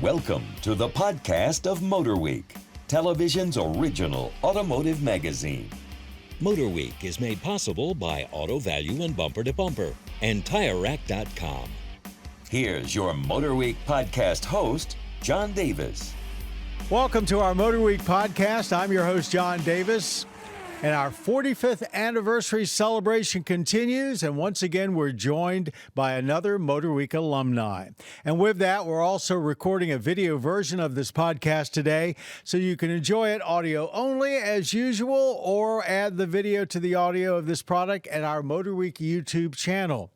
Welcome to the podcast of MotorWeek, television's original automotive magazine. MotorWeek is made possible by Auto Value and Bumper to Bumper and TireRack.com. Here's your MotorWeek podcast host, John Davis. Welcome to our MotorWeek podcast. I'm your host, John Davis, and our 45th anniversary celebration continues, and once again, we're joined by another MotorWeek alumni. And with that, we're also recording a video version of this podcast today, so you can enjoy it audio only as usual, or add the video to the audio of this product at our MotorWeek YouTube channel.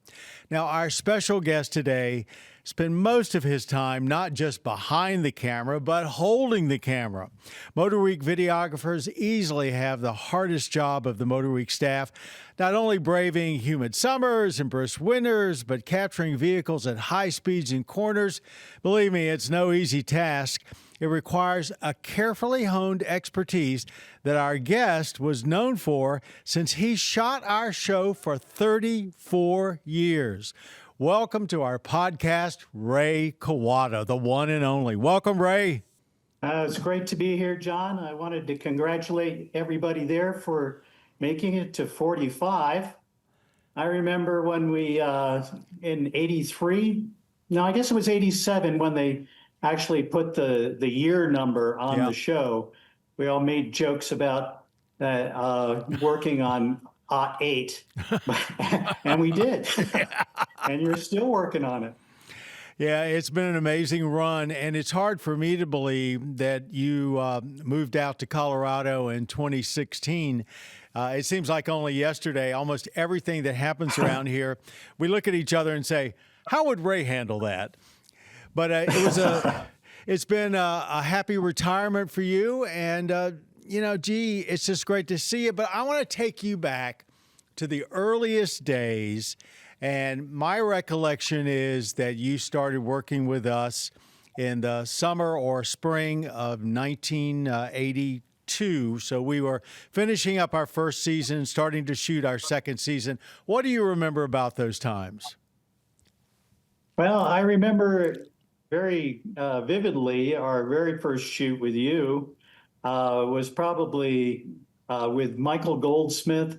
Now, our special guest today spend most of his time not just behind the camera, but holding the camera. MotorWeek videographers easily have the hardest job of the MotorWeek staff, not only braving humid summers and brisk winters, but capturing vehicles at high speeds and corners. Believe me, it's no easy task. It requires a carefully honed expertise that our guest was known for since he shot our show for 34 years. Welcome to our podcast, Ray Kawata, the one and only. Welcome, Ray. It's great to be here, John. I wanted to congratulate everybody there for making it to 45. I remember when we, in 83, no, I guess it was 87 when they actually put the year number on the show. We all made jokes about working on '08, and we did. And you're still working on it. Yeah, it's been an amazing run, and it's hard for me to believe that you moved out to Colorado in 2016. It seems like only yesterday, almost everything that happens around here, we look at each other and say, how would Ray handle that? But it's been a happy retirement for you, and it's just great to see it. But I want to take you back to the earliest days. And my recollection is that you started working with us in the summer or spring of 1982. So we were finishing up our first season, starting to shoot our second season. What do you remember about those times? Well, I remember very vividly our very first shoot with you was probably with Michael Goldsmith.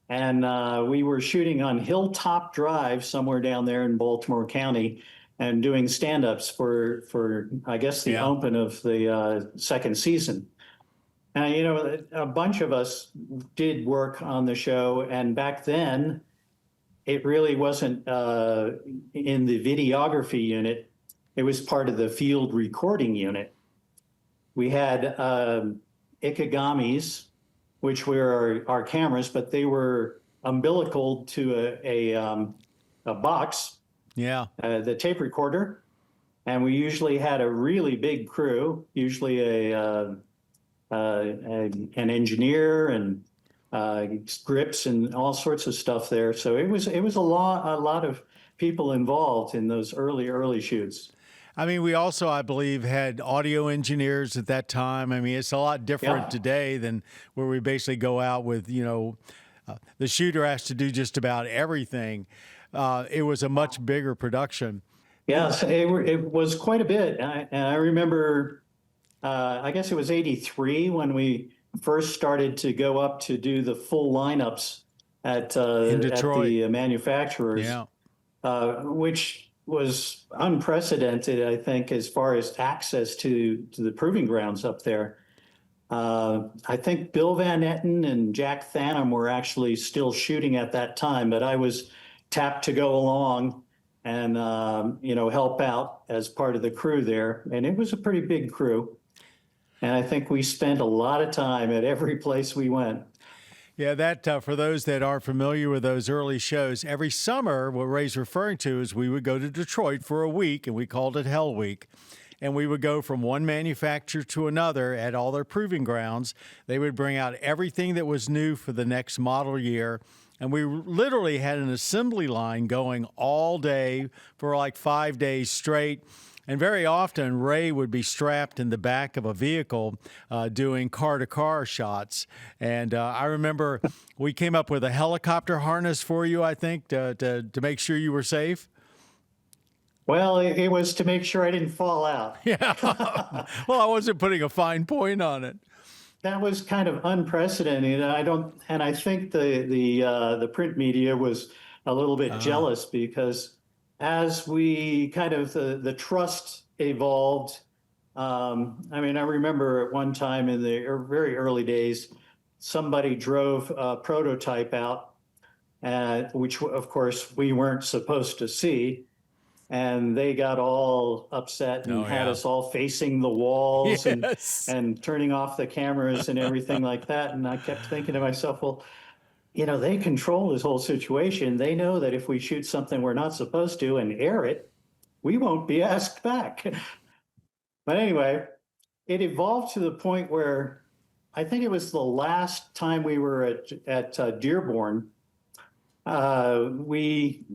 And we were shooting on Hilltop Drive somewhere down there in Baltimore County and doing stand-ups for I guess, the open of the second season. And, a bunch of us did work on the show. And back then, it really wasn't in the videography unit. It was part of the field recording unit. We had Ikegamis, which were our cameras, but they were umbilical to a box, the tape recorder. And we usually had a really big crew, usually an engineer and grips and all sorts of stuff there. So it was a lot of people involved in those early shoots. I mean, we also, I believe, had audio engineers at that time. I mean, it's a lot different today than where we basically go out with, the shooter has to do just about everything. It was a much bigger production. Yes, it was quite a bit. And I remember, I guess it was 83 when we first started to go up to do the full lineups at the manufacturers, which was unprecedented, I think, as far as access to the proving grounds up there. I think Bill Van Etten and Jack Thanum were actually still shooting at that time, but I was tapped to go along and, help out as part of the crew there. And it was a pretty big crew. And I think we spent a lot of time at every place we went. Yeah, that for those that aren't familiar with those early shows, every summer, what Ray's referring to is we would go to Detroit for a week, and we called it Hell Week. And we would go from one manufacturer to another at all their proving grounds. They would bring out everything that was new for the next model year. And we literally had an assembly line going all day for like 5 days straight. And very often, Ray would be strapped in the back of a vehicle doing car-to-car shots. And I remember we came up with a helicopter harness for you, I think, to make sure you were safe. Well, it was to make sure I didn't fall out. Yeah. Well, I wasn't putting a fine point on it. That was kind of unprecedented. And I think the print media was a little bit jealous because as we kind of the trust evolved. I mean, I remember at one time in the very early days, somebody drove a prototype out, which of course we weren't supposed to see. And they got all upset and had us all facing the walls and turning off the cameras and everything like that. And I kept thinking to myself, well, they control this whole situation. They know that if we shoot something we're not supposed to and air it, we won't be asked back. But anyway, it evolved to the point where I think it was the last time we were at Dearborn. We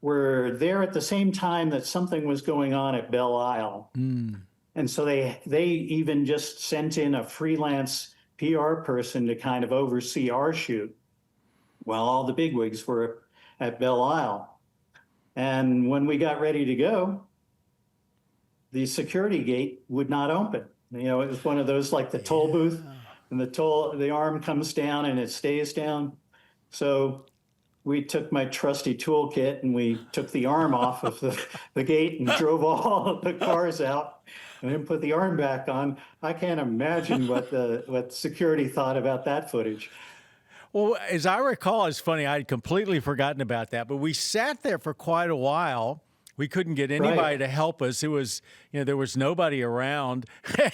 were there at the same time that something was going on at Belle Isle. And so they even just sent in a freelance PR person to kind of oversee our shoot while all the bigwigs were at Belle Isle. And when we got ready to go, the security gate would not open. It was one of those like the toll booth, and the arm comes down and it stays down. So we took my trusty toolkit and we took the arm off of the gate and drove all of the cars out and then put the arm back on. I can't imagine what security thought about that footage. Well, as I recall, it's funny, I had completely forgotten about that, but we sat there for quite a while. We couldn't get anybody to help us. It was, there was nobody around.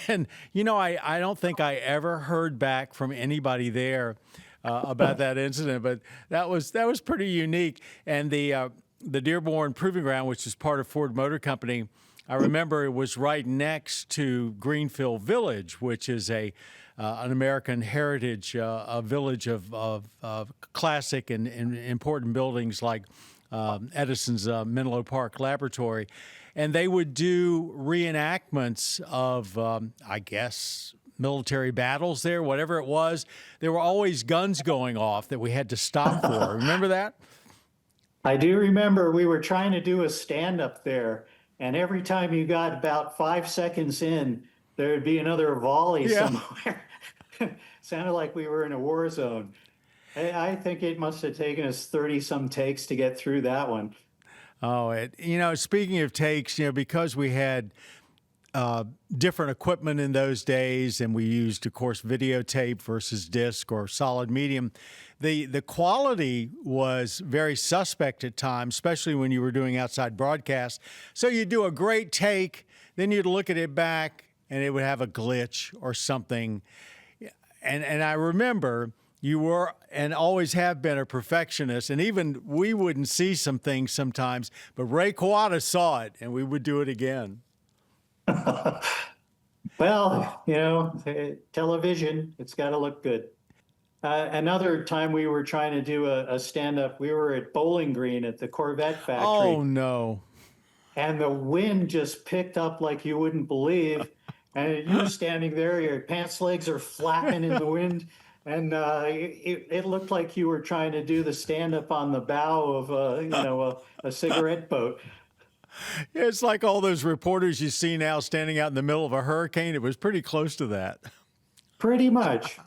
And, I don't think I ever heard back from anybody there about that incident, but that was pretty unique. And the Dearborn Proving Ground, which is part of Ford Motor Company, I remember it was right next to Greenfield Village, which is an American heritage, a village of classic and important buildings like Edison's Menlo Park Laboratory. And they would do reenactments of, I guess, military battles there, whatever it was. There were always guns going off that we had to stop for. Remember that? I do remember we were trying to do a stand-up there, and every time you got about 5 seconds in, there would be another volley somewhere. Sounded like we were in a war zone. I think it must have taken us 30-some takes to get through that one. Oh, speaking of takes, because we had different equipment in those days, and we used, of course, videotape versus disc or solid medium. The quality was very suspect at times, especially when you were doing outside broadcasts. So you'd do a great take, then you'd look at it back, and it would have a glitch or something. And I remember you were and always have been a perfectionist, and even we wouldn't see some things sometimes, but Ray Kawata saw it, and we would do it again. Well, television, it's got to look good. Another time we were trying to do a stand-up, we were at Bowling Green at the Corvette factory. Oh, no. And the wind just picked up like you wouldn't believe. And you're standing there, your pants legs are flapping in the wind. And it looked like you were trying to do the stand-up on the bow of a cigarette boat. It's like all those reporters you see now standing out in the middle of a hurricane. It was pretty close to that. Pretty much.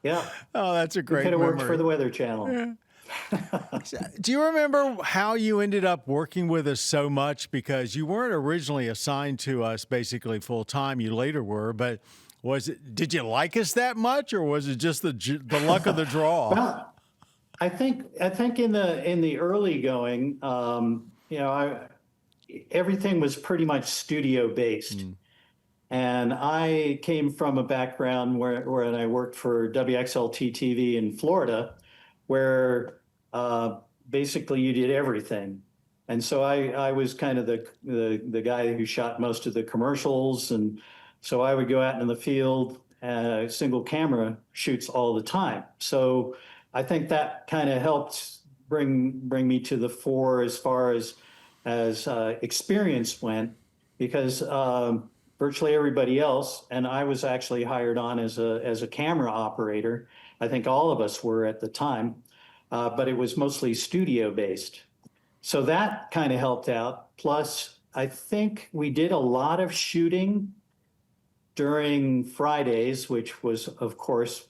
Yeah. Oh, that's a great memory. Could have worked memory. for the Weather Channel. Yeah. Do you remember how you ended up working with us so much? Because you weren't originally assigned to us basically full time. You later were, but did you like us that much, or was it just the luck of the draw? Well, I think in the early going, everything was pretty much studio based. And I came from a background where I worked for WXLT TV in Florida, where basically you did everything. And so I was kind of the guy who shot most of the commercials. And so I would go out in the field, single camera shoots all the time. So I think that kind of helped bring me to the fore as far as experience went, because virtually everybody else, and I was actually hired on as a camera operator. I think all of us were at the time, but it was mostly studio based. So that kind of helped out. Plus, I think we did a lot of shooting during Fridays, which was, of course,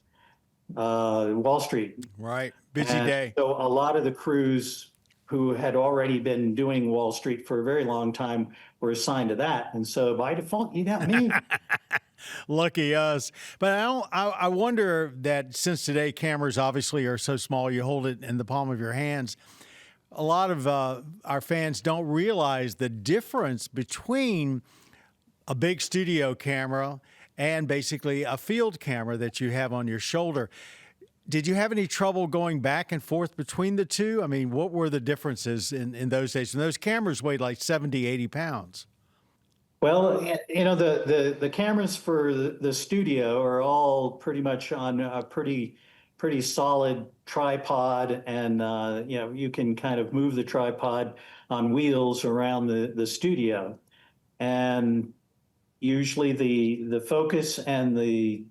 Wall Street. Right. Busy And day. so a lot of the crews who had already been doing Wall Street for a very long time were assigned to that. And so by default, you got me. Lucky us. But I wonder that since today cameras obviously are so small, you hold it in the palm of your hands. A lot of our fans don't realize the difference between a big studio camera and basically a field camera that you have on your shoulder. Did you have any trouble going back and forth between the two? I mean, what were the differences in those days? And those cameras weighed like 70, 80 pounds. Well, you know, the cameras for the studio are all pretty much on a pretty solid tripod, and you know, you can kind of move the tripod on wheels around the studio. And usually the focus and the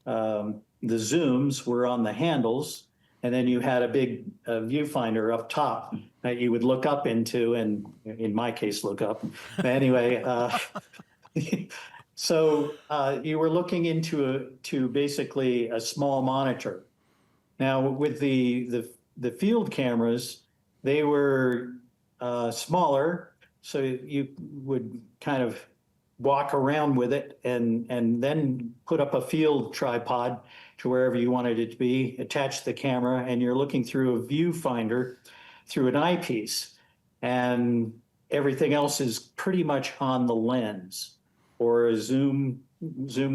zooms were on the handles, and then you had a big viewfinder up top that you would look up into, and in my case, look up. Anyway, so you were looking to basically a small monitor. Now, with the field cameras, they were smaller, so you would kind of walk around with it and then put up a field tripod to wherever you wanted it to be, attach the camera, and you're looking through a viewfinder through an eyepiece, and everything else is pretty much on the lens or a zoom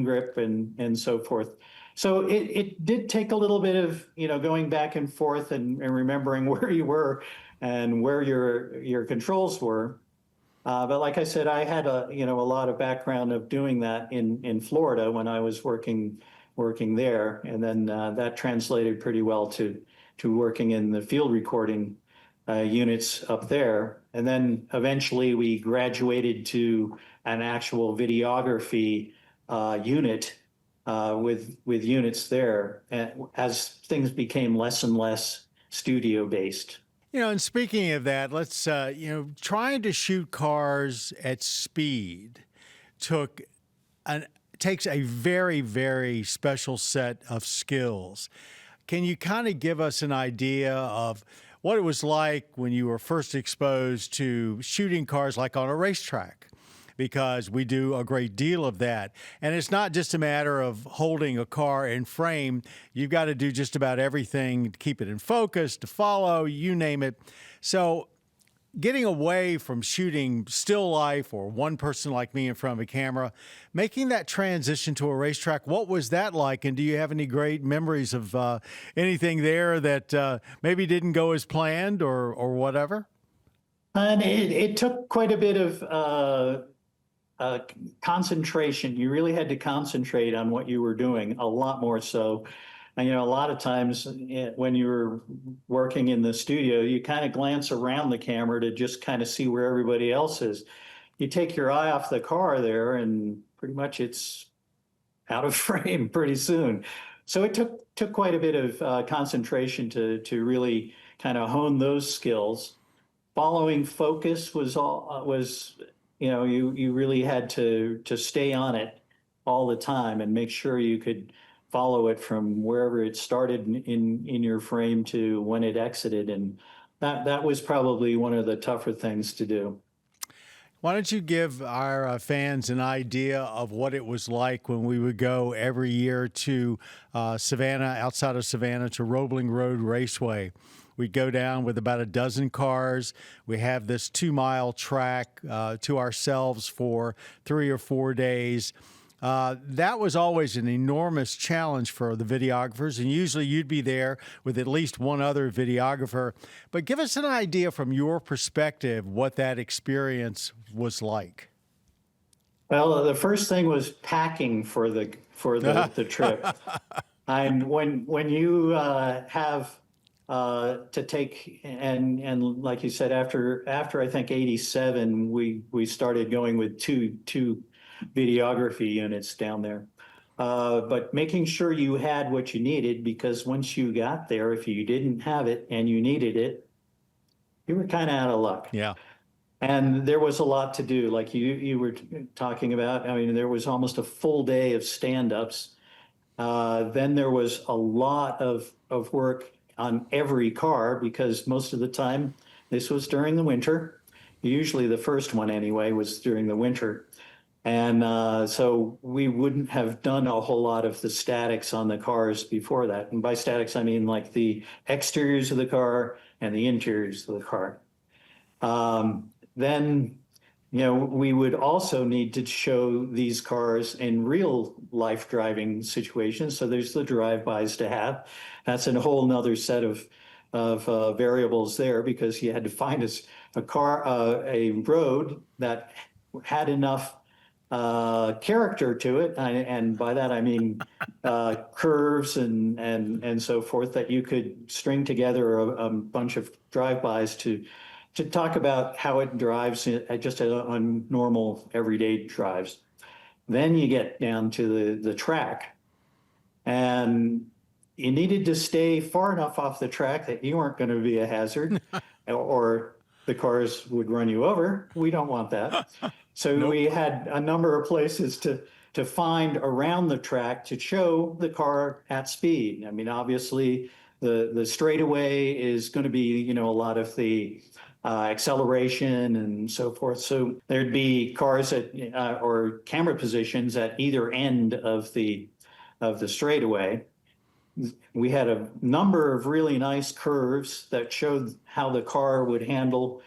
grip and so forth. So it did take a little bit of, you know, going back and forth and remembering where you were and where your controls were. But like I said, I had a lot of background of doing that in Florida when I was working there, and then that translated pretty well to working in the field recording units up there. And then eventually we graduated to an actual videography unit with units there, as things became less and less studio based. You know, and speaking of that, let's, trying to shoot cars at speed takes a very, very special set of skills. Can you kind of give us an idea of what it was like when you were first exposed to shooting cars like on a racetrack? Because we do a great deal of that. And it's not just a matter of holding a car in frame. You've got to do just about everything to keep it in focus, to follow, you name it. So getting away from shooting still life or one person like me in front of a camera, making that transition to a racetrack, what was that like? And do you have any great memories of anything there that maybe didn't go as planned or whatever? And it took quite a bit of concentration. You really had to concentrate on what you were doing, a lot more so. And, you know, a lot of times when you were working in the studio, you kind of glance around the camera to just kind of see where everybody else is. You take your eye off the car there and pretty much it's out of frame pretty soon. So it took quite a bit of concentration to really kind of hone those skills. Following focus was you know, you really had to stay on it all the time and make sure you could follow it from wherever it started in your frame to when it exited. And that was probably one of the tougher things to do. Why don't you give our fans an idea of what it was like when we would go every year to Savannah, outside of Savannah, to Roebling Road Raceway. We'd go down with about a dozen cars. We have this 2-mile track to ourselves for 3 or 4 days. That was always an enormous challenge for the videographers, and usually you'd be there with at least one other videographer. But give us an idea from your perspective what that experience was like. Well, the first thing was packing for the trip. And when you have to take and like you said, after I think 87, we started going with two videography units down there. But making sure you had what you needed, because once you got there, if you didn't have it and you needed it, you were kind of out of luck. Yeah. And there was a lot to do, like you were talking about. I mean, there was almost a full day of stand-ups. Then there was a lot of work on every car because most of the time this was during the winter. Usually the first one anyway was during the winter. And so we wouldn't have done a whole lot of the statics on the cars before that. And by statics, I mean like the exteriors of the car and the interiors of the car. Then, we would also need to show these cars in real life driving situations. So there's the drive-bys to have. That's a whole nother set of variables there because you had to find a road that had enough character to it, and by that I mean curves and so forth that you could string together a bunch of drive-bys to talk about how it drives just on normal everyday drives. Then you get down to the track, and you needed to stay far enough off the track that you weren't going to be a hazard, or the cars would run you over. We don't want that. So nope. We had a number of places to find around the track to show the car at speed. I mean, obviously, the straightaway is going to be, a lot of the acceleration and so forth. So there'd be cars or camera positions at either end of the straightaway. We had a number of really nice curves that showed how the car would handle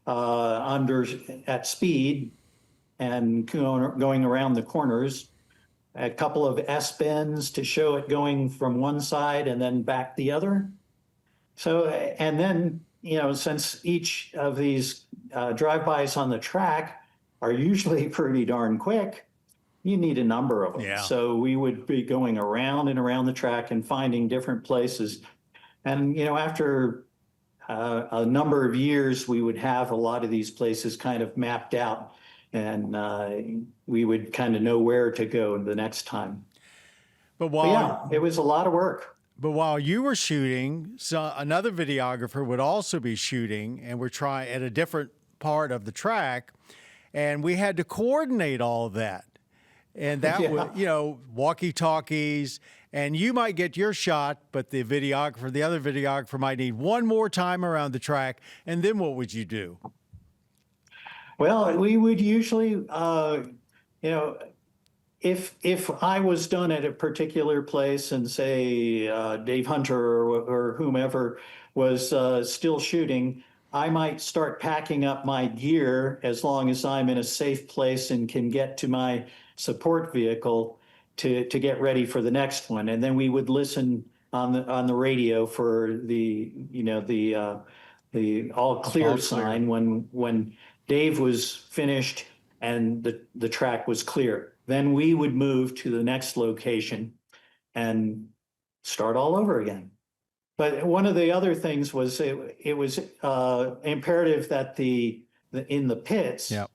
at speed and going around the corners. A couple of S-bends to show it going from one side and then back the other. So, and then, since each of these drive-bys on the track are usually pretty darn quick, you need a number of them. Yeah. So we would be going around and around the track and finding different places. And, after a number of years, we would have a lot of these places kind of mapped out, and we would kind of know where to go the next time. But yeah, it was a lot of work. But while you were shooting, so another videographer would also be shooting, and we're trying at a different part of the track, and we had to coordinate all of that. And that was, walkie-talkies, and you might get your shot, but the other videographer might need one more time around the track. And then what would you do? Well, we would usually, if I was done at a particular place and say Dave Hunter or whomever was still shooting, I might start packing up my gear as long as I'm in a safe place and can get to my support vehicle to get ready for the next one. And then we would listen on the radio for the all clear sign when Dave was finished and the track was clear. Then we would move to the next location and start all over again. But one of the other things was it was imperative that in the pits, yep,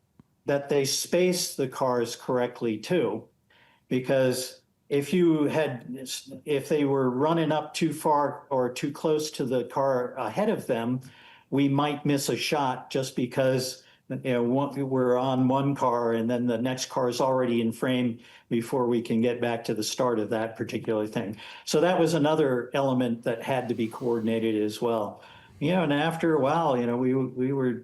that they space the cars correctly too, because if they were running up too far or too close to the car ahead of them, we might miss a shot just because we're on one car and then the next car is already in frame before we can get back to the start of that particular thing. So that was another element that had to be coordinated as well. And after a while, we were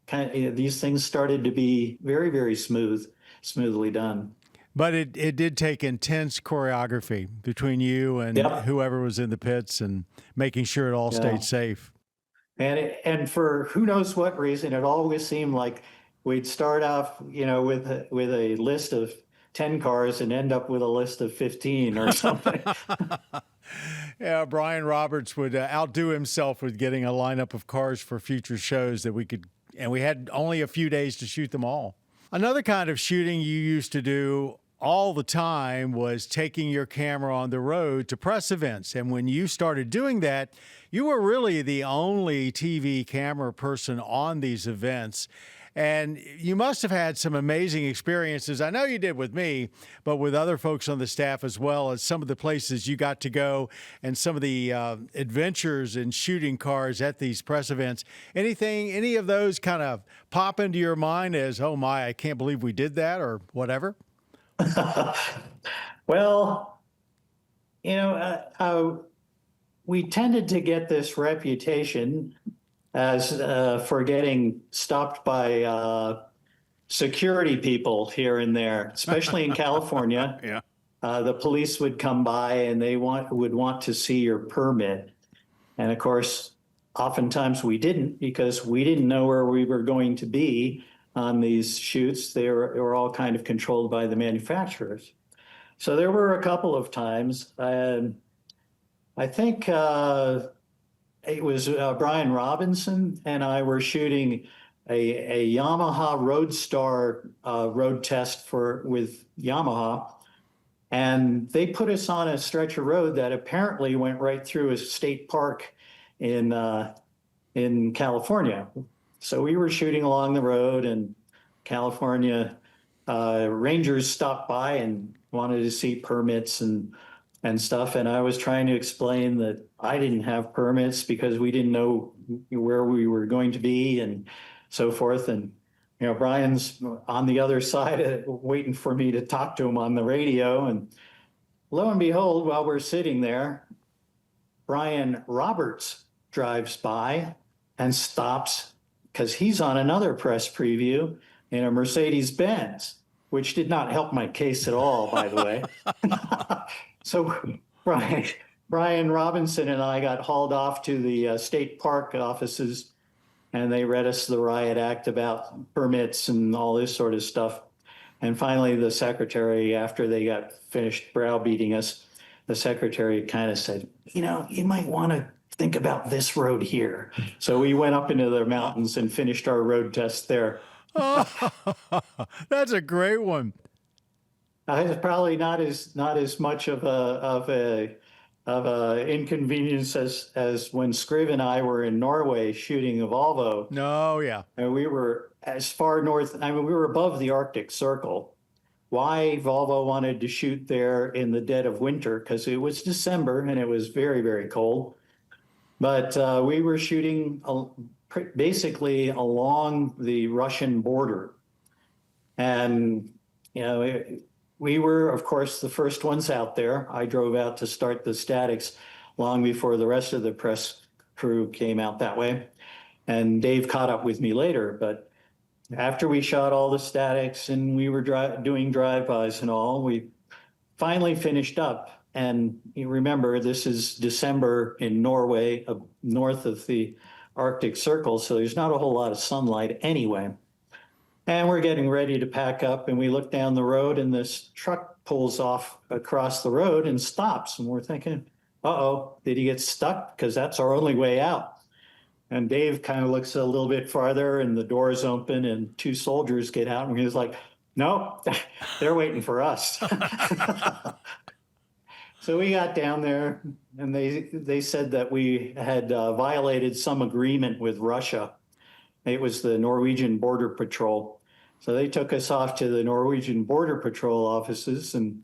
kind of, these things started to be very, very smoothly done. But it did take intense choreography between you and yep, whoever was in the pits and making sure it all stayed safe. And for who knows what reason, it always seemed like we'd start off, with a list of 10 cars and end up with a list of 15 or something. Yeah, Brian Roberts would outdo himself with getting a lineup of cars for future shows that we had only a few days to shoot them all. Another kind of shooting you used to do all the time was taking your camera on the road to press events. And when you started doing that, you were really the only TV camera person on these events. And you must have had some amazing experiences. I know you did with me, but with other folks on the staff as well, as some of the places you got to go and some of the adventures in shooting cars at these press events. Any of those kind of pop into your mind as, oh my, I can't believe we did that, or whatever? Well, we tended to get this reputation as for getting stopped by security people here and there, especially in California. Yeah. The police would come by and they would want to see your permit. And of course, oftentimes we didn't, because we didn't know where we were going to be on these shoots. They were all kind of controlled by the manufacturers. So there were a couple of times. I think it was Brian Robinson and I were shooting a Yamaha Roadstar road test with Yamaha. And they put us on a stretch of road that apparently went right through a state park in California. So we were shooting along the road, and California rangers stopped by and wanted to see permits and stuff. And I was trying to explain that I didn't have permits because we didn't know where we were going to be and so forth. And, Brian's on the other side waiting for me to talk to him on the radio. And lo and behold, while we're sitting there, Brian Roberts drives by and stops because he's on another press preview in a Mercedes-Benz, which did not help my case at all, by the way. So Brian Robinson and I got hauled off to the state park offices, and they read us the riot act about permits and all this sort of stuff. And finally, the secretary, after they got finished browbeating us, the secretary kind of said, you might want to think about this road here. So we went up into the mountains and finished our road test there. That's a great one. It's probably not as much of a inconvenience as when Scriv and I were in Norway shooting a Volvo. No, yeah. And we were as far north. We were above the Arctic Circle. Why Volvo wanted to shoot there in the dead of winter? Because it was December and it was very, very cold. But we were shooting basically along the Russian border, and we were, of course, the first ones out there. I drove out to start the statics long before the rest of the press crew came out that way. And Dave caught up with me later. But after we shot all the statics and we were doing drive-bys and all, we finally finished up. And you remember, this is December in Norway, north of the Arctic Circle, so there's not a whole lot of sunlight anyway. And we're getting ready to pack up, and we look down the road, and this truck pulls off across the road and stops. And we're thinking, uh-oh, did he get stuck? Because that's our only way out. And Dave kind of looks a little bit farther, and the doors open, and two soldiers get out, and he's like, no, they're waiting for us. So we got down there, and they said that we had violated some agreement with Russia. It was the Norwegian Border Patrol. So they took us off to the Norwegian Border Patrol offices, and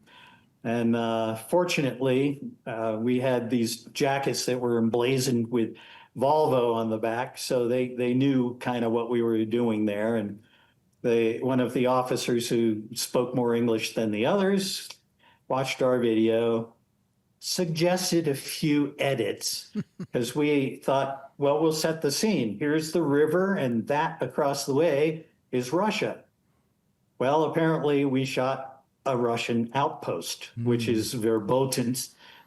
fortunately, we had these jackets that were emblazoned with Volvo on the back, so they knew kind of what we were doing there. And one of the officers who spoke more English than the others watched our video, suggested a few edits because we thought, well, we'll set the scene. Here's the river, and that across the way is Russia. Well, apparently we shot a Russian outpost, which is verboten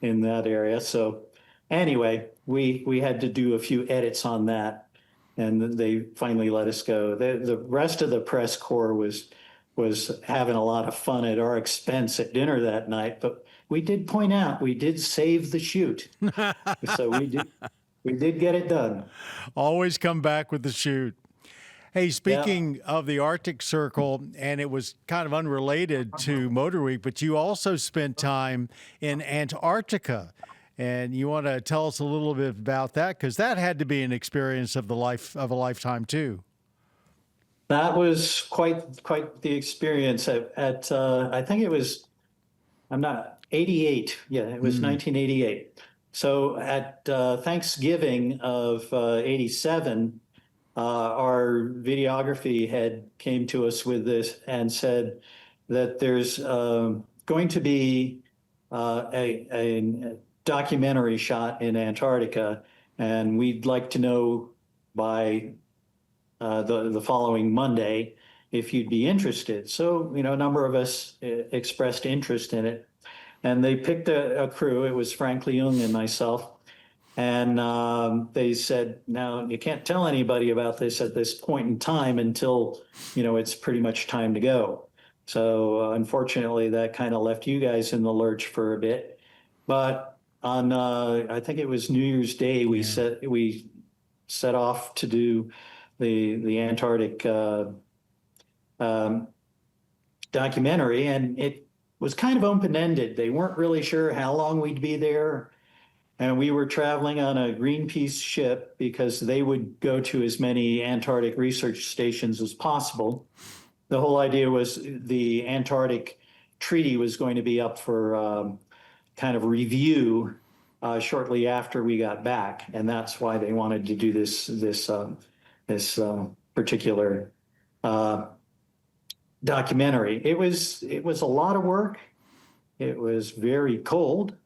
in that area. So anyway, we had to do a few edits on that, and they finally let us go. The rest of the press corps was having a lot of fun at our expense at dinner that night, but we did point out we did save the shoot. So we did get it done. Always come back with the shoot. Hey, speaking of the Arctic Circle, and it was kind of unrelated to Motor Week, but you also spent time in Antarctica. And you want to tell us a little bit about that, because that had to be an experience of a lifetime too. That was quite the experience I think it was, I'm not, 88. Yeah, it was 1988. So at Thanksgiving of 87, our videography head came to us with this and said that there's going to be a documentary shot in Antarctica, and we'd like to know by the following Monday if you'd be interested. So, a number of us expressed interest in it, and they picked a crew. It was Frank Leung and myself. And they said, now you can't tell anybody about this at this point in time until, it's pretty much time to go. So unfortunately, that kind of left you guys in the lurch for a bit. But on, I think it was New Year's Day, we set off to do the Antarctic documentary, and it was kind of open-ended. They weren't really sure how long we'd be there. And we were traveling on a Greenpeace ship because they would go to as many Antarctic research stations as possible. The whole idea was the Antarctic Treaty was going to be up for kind of review shortly after we got back, and that's why they wanted to do this particular documentary. It was a lot of work. It was very cold.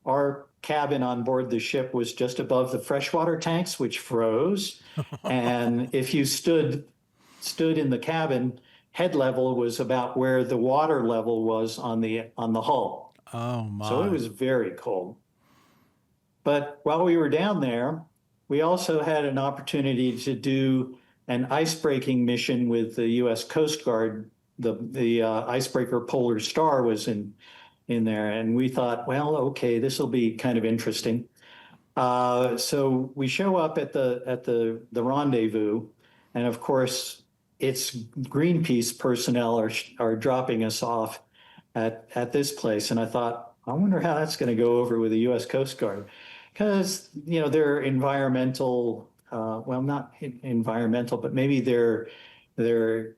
Our cabin on board the ship was just above the freshwater tanks, which froze. And if you stood in the cabin, head level was about where the water level was on the hull. Oh my. So it was very cold. But while we were down there, we also had an opportunity to do an icebreaking mission with the U.S. Coast Guard. The icebreaker Polar Star was in there, and we thought, well, okay, this will be kind of interesting. So we show up at the rendezvous, and of course, it's Greenpeace personnel are dropping us off at this place, and I thought, I wonder how that's going to go over with the U.S. Coast Guard, because their environmental, well, not environmental, but maybe their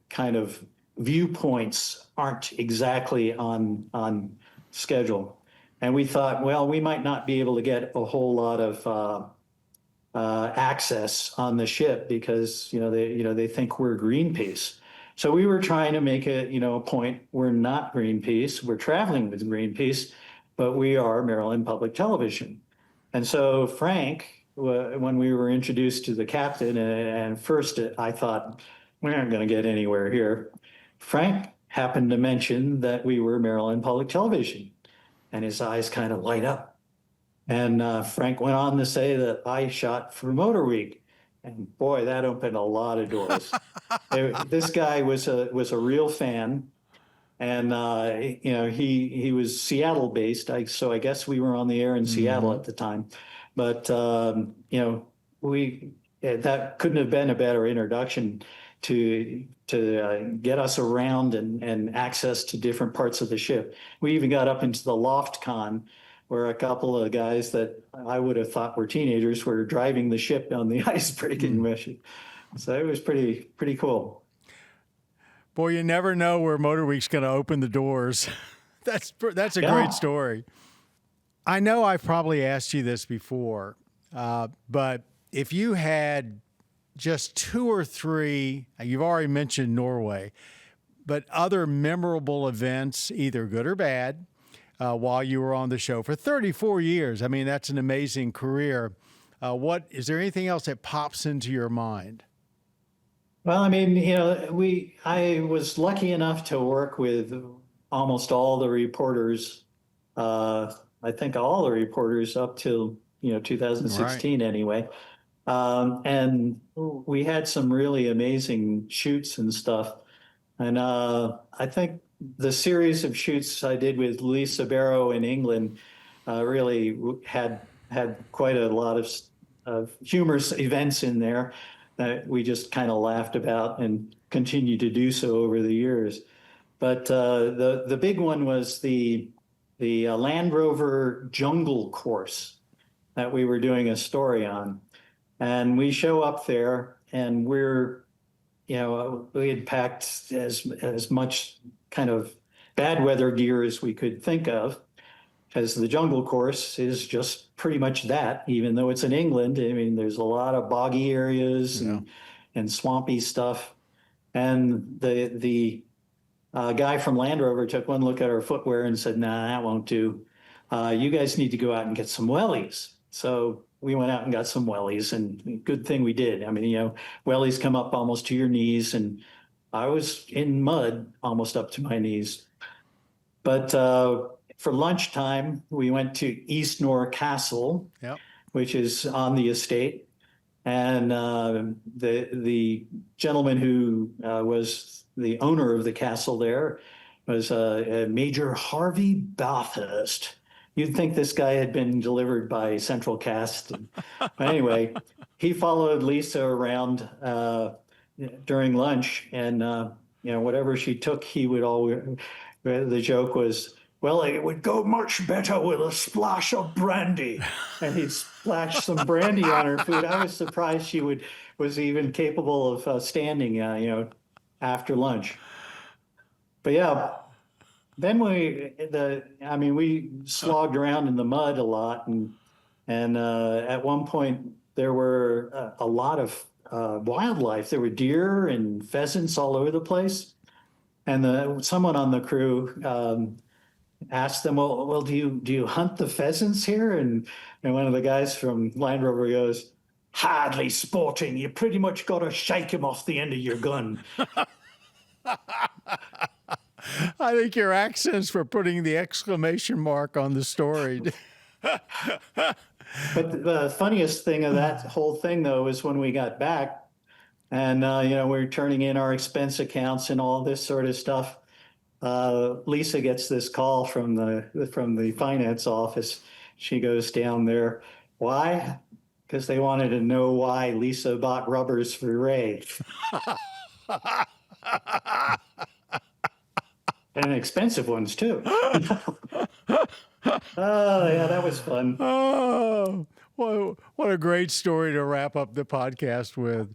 kind of viewpoints aren't exactly on schedule. And we thought, well, we might not be able to get a whole lot of access on the ship because they think we're Greenpeace. So we were trying to make a point. We're not Greenpeace. We're traveling with Greenpeace, but we are Maryland Public Television. And so Frank, when we were introduced to the captain, and first I thought we aren't going to get anywhere here. Frank happened to mention that we were Maryland Public Television, and his eyes kind of light up. And Frank went on to say that I shot for MotorWeek, and boy, that opened a lot of doors. This guy was a real fan, and he was Seattle based. So I guess we were on the air in Seattle at the time, but that couldn't have been a better introduction to get us around and access to different parts of the ship. We even got up into the loft con, where a couple of guys that I would have thought were teenagers were driving the ship on the icebreaking mission. So it was pretty cool. Boy, you never know where MotorWeek's going to open the doors. That's a great story. I know I've probably asked you this before, but if you had just two or three, you've already mentioned Norway, but other memorable events, either good or bad, while you were on the show for 34 years. I mean, that's an amazing career. Is there anything else that pops into your mind? Well, I mean, I was lucky enough to work with almost all the reporters. I think all the reporters up till 2016 Right. Anyway. And we had some really amazing shoots and stuff. And I think the series of shoots I did with Lisa Barrow in England really had quite a lot of humorous events in there that we just kind of laughed about and continue to do so over the years. But the big one was the Land Rover jungle course that we were doing a story on. And we show up there, and we're we had packed as much kind of bad weather gear as we could think of, because the jungle course is just pretty much that. Even though it's in England, I mean, there's a lot of boggy areas and swampy stuff. And the guy from Land Rover took one look at our footwear and said, "Nah, that won't do. You guys need to go out and get some wellies." So we went out and got some wellies, and good thing we did. I mean, wellies come up almost to your knees, and I was in mud almost up to my knees. But for lunchtime, we went to East Nor Castle, which is on the estate. And the gentleman who was the owner of the castle there was Major Harvey Bathurst. You'd think this guy had been delivered by Central Cast. But anyway, he followed Lisa around during lunch, and whatever she took, he would always. The joke was, "Well, it would go much better with a splash of brandy," and he'd splash some brandy on her food. I was surprised she was even capable of standing, after lunch. But yeah. Then we slogged around in the mud a lot, and at one point there were a lot of wildlife. There were deer and pheasants all over the place, and someone on the crew asked them, "Well, do you hunt the pheasants here?" And one of the guys from Land Rover goes, "Hardly sporting. You pretty much got to shake him off the end of your gun." I think your accents for putting the exclamation mark on the story. But the funniest thing of that whole thing, though, is when we got back and, we're turning in our expense accounts and all this sort of stuff. Lisa gets this call from the finance office. She goes down there. Why? Because they wanted to know why Lisa bought rubbers for Ray. And expensive ones, too. Oh, yeah, that was fun. Oh, what a great story to wrap up the podcast with.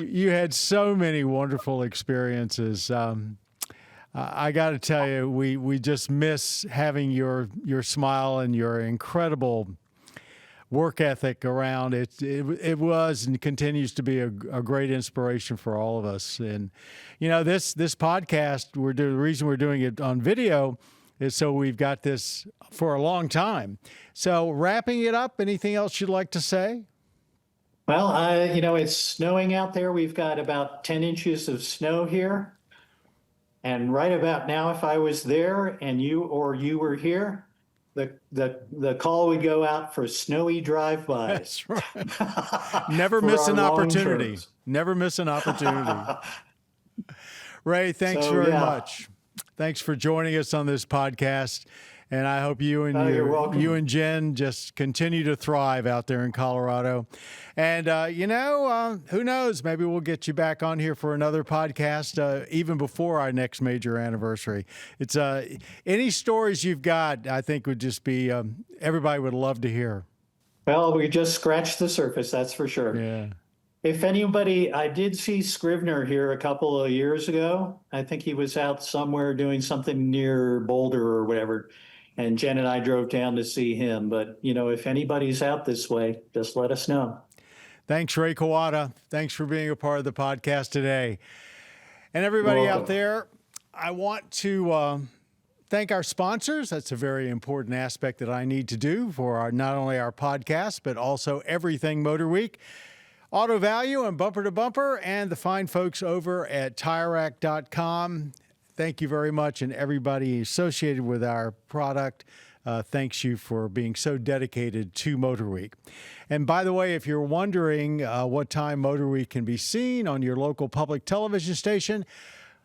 You had so many wonderful experiences. I got to tell you, we just miss having your smile and your incredible work ethic around it. It was and continues to be a great inspiration for all of us. And this podcast, the reason we're doing it on video is so we've got this for a long time. So wrapping it up, anything else you'd like to say? Well, it's snowing out there. We've got about 10 inches of snow here. And right about now, if I was there and you were here, the call would go out for snowy drive-bys. That's right. Never miss an opportunity. Never miss an opportunity. Ray, thanks very much. Thanks for joining us on this podcast. And I hope you and Jen just continue to thrive out there in Colorado. And, who knows? Maybe we'll get you back on here for another podcast even before our next major anniversary. It's any stories you've got, I think would just be everybody would love to hear. Well, we just scratched the surface, that's for sure. Yeah. If anybody, I did see Scrivener here a couple of years ago. I think he was out somewhere doing something near Boulder or whatever. And Jen and I drove down to see him. But, if anybody's out this way, just let us know. Thanks, Ray Kawata. Thanks for being a part of the podcast today. And everybody out there, I want to thank our sponsors. That's a very important aspect that I need to do for not only our podcast, but also everything Motor Week. Auto Value and Bumper to Bumper, and the fine folks over at TireRack.com. Thank you very much, and everybody associated with our product, thanks you for being so dedicated to Motor Week. And by the way, if you're wondering what time Motor Week can be seen on your local public television station,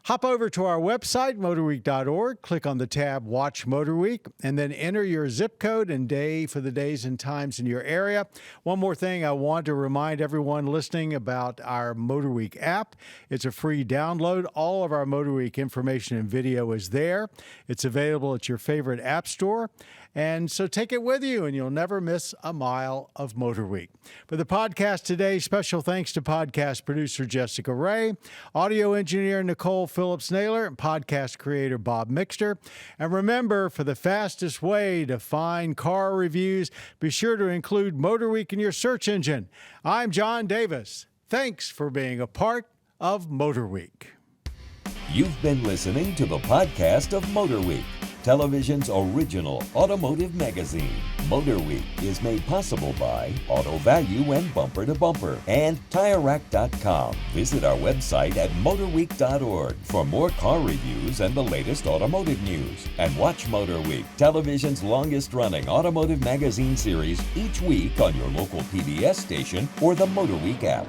Hop over to our website, MotorWeek.org, click on the tab Watch MotorWeek, and then enter your zip code and day for the days and times in your area. One more thing I want to remind everyone listening about our MotorWeek app. It's a free download. All of our MotorWeek information and video is there. It's available at your favorite app store. And so take it with you, and you'll never miss a mile of MotorWeek. For the podcast today, special thanks to podcast producer Jessica Ray, audio engineer Nicole Phillips-Naylor, and podcast creator Bob Mixter. And remember, for the fastest way to find car reviews, be sure to include MotorWeek in your search engine. I'm John Davis. Thanks for being a part of MotorWeek. You've been listening to the podcast of MotorWeek, television's original automotive magazine. MotorWeek is made possible by Auto Value and Bumper to Bumper and TireRack.com. Visit our website at MotorWeek.org for more car reviews and the latest automotive news. And watch MotorWeek, television's longest-running automotive magazine series, each week on your local PBS station or the MotorWeek app.